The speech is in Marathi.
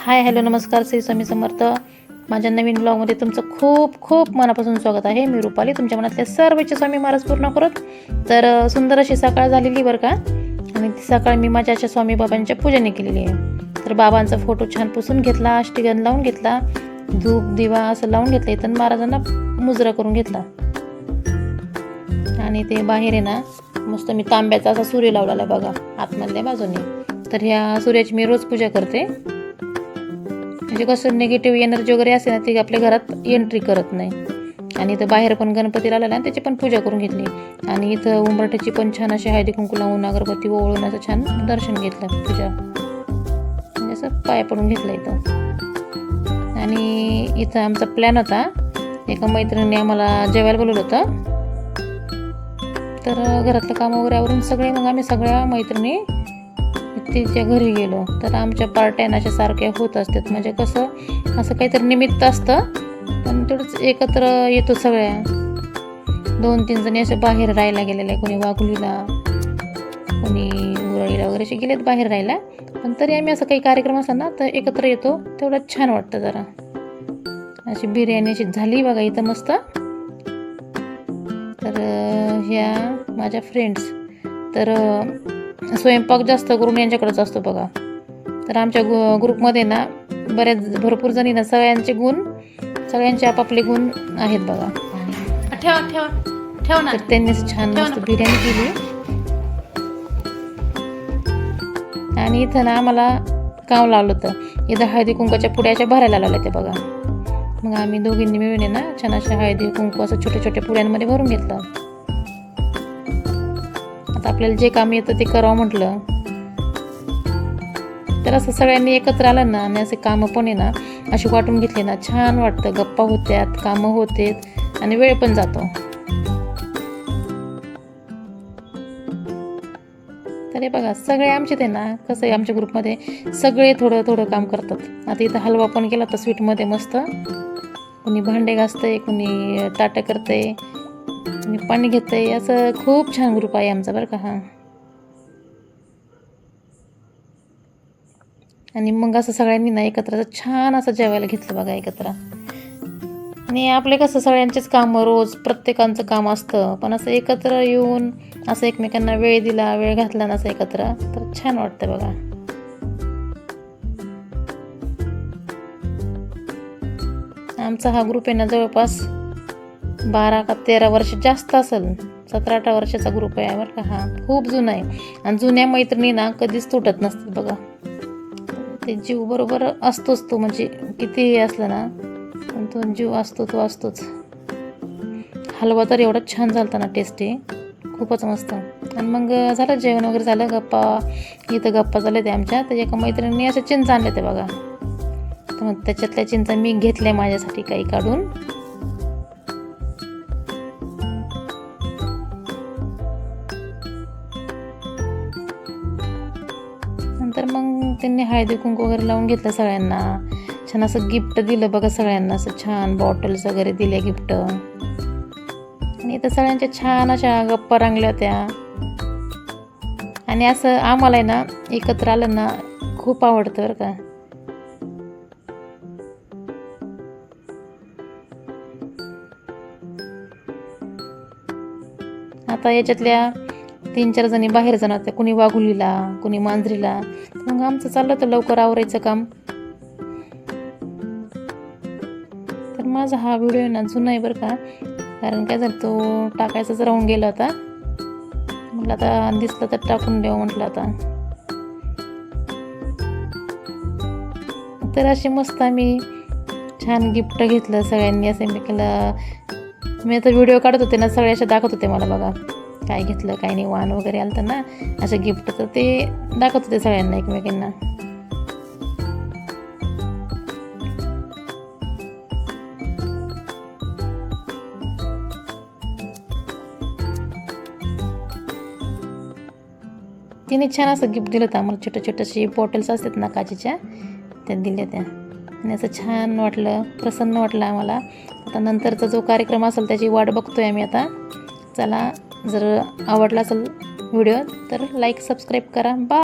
हाय हॅलो नमस्कार, श्री स्वामी समर्थ. माझ्या नवीन ब्लॉगमध्ये तुमचं खूप खूप मनापासून स्वागत आहे. मी रुपाली, तुमच्या मनातले सर्व इच्छा स्वामी महाराज पूर्ण करत. तर सुंदर अशी सकाळ झालेली बरं का. आणि ती सकाळ मी माझ्या अशा स्वामी बाबांच्या पूजेने केलेली आहे. तर बाबांचा फोटो छान पुसून घेतला, अष्टगंध लावून घेतला, धूप दिवा असं लावून घेतलं. इथं महाराजांना मुजरा करून घेतला. आणि ते बाहेर आहे ना मस्त मी तांब्याचा असा सूर्य लावलेला आहे बघा आतमधल्या बाजूने. तर ह्या सूर्याची मी रोज पूजा करते. म्हणजे कसं निगेटिव्ह एनर्जी वगैरे असते ना ती आपल्या घरात एंट्री करत नाही. आणि इथं बाहेर पण गणपती लावलेला आणि त्याची पण पूजा करून घेतली. आणि इथं उंबरठ्याची पण छान अशी हळदी कुंकू लावून अगरबत्ती ओवळून असं छान दर्शन घेतलं, पूजा म्हणजे असं पाय पडून घेतलं इथं. आणि इथं आमचा प्लॅन होता, एका मैत्रिणीने आम्हाला जेवायला बोलवलं होतं. तर घरातलं काम वगैरे आवरून सगळे मग आम्ही सगळ्या मैत्रिणी तिच्या घरी गेलो. तर आमच्या पार्ट्या अशा सारख्या होत असतात, म्हणजे कसं असं काहीतरी निमित्त असतं पण तेवढंच एकत्र येतो सगळ्या. 2-3 जणी असे बाहेर राहायला गेलेले, कोणी वाघुलीला कोणी उरळीला वगैरे असे गेलेत बाहेर राहायला. पण तरी आम्ही असं काही कार्यक्रम असला ना तर एकत्र येतो, तेवढं छान वाटतं जरा. अशी बिर्याणी अशी झाली बघा इथं मस्त. तर ह्या माझ्या फ्रेंड्स तर स्वयंपाक जास्त करून यांच्याकडेच असतो बघा. तर आमच्या ग्रुपमध्ये ना भरपूर जणी ना सगळ्यांचे आपापले गुण आहेत बघा. ठेवा ठेवा ठेवा ना. तर त्यांनीच छान मस्त बिर्याणी केली. आणि इथं ना आम्हाला काम लावलं होतं. इथं हळदी कुंकाच्या पुड्याच्या भरायला लावल्या ते बघा. मग आम्ही दोघींनी मिळून ना छान अशा हळदी कुंकू असं छोट्या छोट्या पुड्यांमध्ये भरून घेतलं. आता आपल्याला जे काम येतं ते करावं म्हटलं. तर असं सगळ्यांनी एकत्र आलं ना आणि असे कामं पण आहे ना अशी वाटून घेतली ना छान वाटतं. गप्पा होत्यात, कामं होतेत आणि वेळ पण जातो. तर हे बघा सगळे आमचे ते ना कसं आहे, आमच्या ग्रुपमध्ये सगळे थोडं थोडं काम करतात. आता इथं हलवा पण केला तर स्वीटमध्ये मस्त. कोणी भांडे घासतंय, कोणी ताटं करतंय, कोणी पाणी घेतंय. असं खूप छान ग्रुप आहे आमचा बरं का. हा. आणि मग असं सगळ्यांनी ना एकत्र छान असं जेवायला घेतलं बघा एकत्र. आणि आपले कसं सगळ्यांचेच कामं रोज प्रत्येकांचं काम असतं, पण असं एकत्र येऊन असं एकमेकांना वेळ दिला, वेळ घातला ना असं एकत्र, तर छान वाटतं बघा. आमचा हा ग्रुप आहे ना जवळपास 12 का 13 वर्ष जास्त असेल, 17-18 वर्षाचा ग्रुप आहे बरं का. हा खूप जुना आहे. आणि जुन्या मैत्रिणी ना कधीच तुटत नसतात बघा. ते जीव बरोबर असतोच तो, म्हणजे कितीही असलं ना पण तो जीव असतो, तो असतोच. हलवा तर एवढा छान झाला ना, टेस्टी, खूपच मस्त. आणि मग झालं जेवण वगैरे झालं, इथं गप्पा झाल्या ते आमच्या. तर एका मैत्रिणीने अशा चिंच आणल्या ते बघा. तर मग त्याच्यातल्या चिंचा मी घेतल्या माझ्यासाठी काही काढून. नंतर मग त्यांनी हळदी कुंकू वगैरे लावून घेतलं सगळ्यांना. छान असं गिफ्ट दिलं बघा सगळ्यांना, असं छान बॉटल्स वगैरे दिले गिफ्ट. आणि इथं सगळ्यांच्या छान अशा गप्पा रंगल्या होत्या. आणि असं आम्हाला आहे ना एकत्र आलं ना खूप आवडतं बरं का. आता याच्यातल्या 3-4 जणी बाहेर जाणार होत्या, कुणी वाघुलीला, कुणी मांजरीला. मग आमचं चाललं होतं लवकर आवरायचं काम. तर माझा हा व्हिडिओ ना जुना आहे बरं का, कारण काय झालं तो टाकायचाच राहून गेला होता. म्हटलं आता दिसलं तर टाकून द्यावं म्हटलं आता. तर असे मस्त आम्ही छान गिफ्ट घेतलं सगळ्यांनी असं एकमेकाला. मी आता व्हिडिओ काढत होते ना, सगळे असे दाखवत होते मला बघा काय घेतलं काय नाही. वाण वगैरे आलं तर ना असं गिफ्ट, तर ते दाखवत होते सगळ्यांना एकमेकांना. तिने छान असं गिफ्ट दिलं होतं आम्हाला. छोट्या छोट्याशी बॉटल्स असतात ना काचेच्या, त्या दिल्या त्या. आणि असं छान वाटलं, प्रसन्न वाटलं आम्हाला. आता नंतरचा जो कार्यक्रम असेल त्याची वाट बघतोय आम्ही आता. चला, जर आवडला असेल व्हिडिओ तर लाईक सबस्क्राईब करा. बाय.